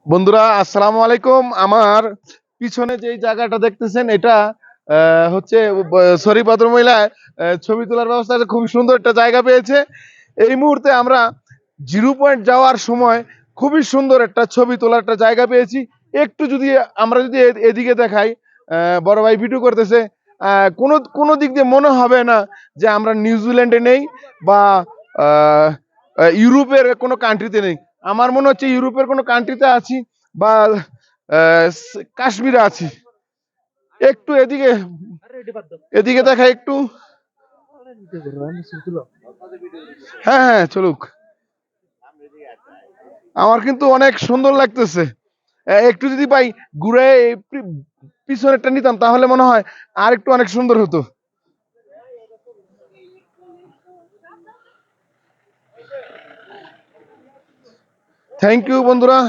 বন্ধুরা আসসালামু আলাইকুম। আমার পিছনে যে জায়গাটা দেখতেছেন এটা হচ্ছে সরি ভদ্রমহিলা ছবি তোলার ব্যবস্থা আছে, খুব সুন্দর একটা জায়গা পেয়েছে। এই মুহূর্তে আমরা জিরো পয়েন্ট যাওয়ার সময় খুবই সুন্দর একটা ছবি তোলার একটা জায়গা পেয়েছি। একটু যদি আমরা যদি এদিকে দেখাই, বড় ভাই ভিডিও করতেছে, কোনো কোনো দিক দিয়ে মনে হবে না যে আমরা নিউজিল্যান্ডে নেই বা আহ, ইউরোপের কোনো কান্ট্রিতে নেই। আমার মনে হচ্ছে ইউরোপের কোনো কান্ট্রিতে আছি বা কাশ্মীরে আছি। একটু এদিকে এদিকে দেখা একটু। হ্যাঁ হ্যাঁ চলুক। আমার কিন্তু অনেক সুন্দর লাগতেছে। একটু যদি পাই ঘুরে পিছনেরটা নিতাম তাহলে মনে হয় আর একটু অনেক সুন্দর হতো। থ্যাংক ইউ বন্ধুরা।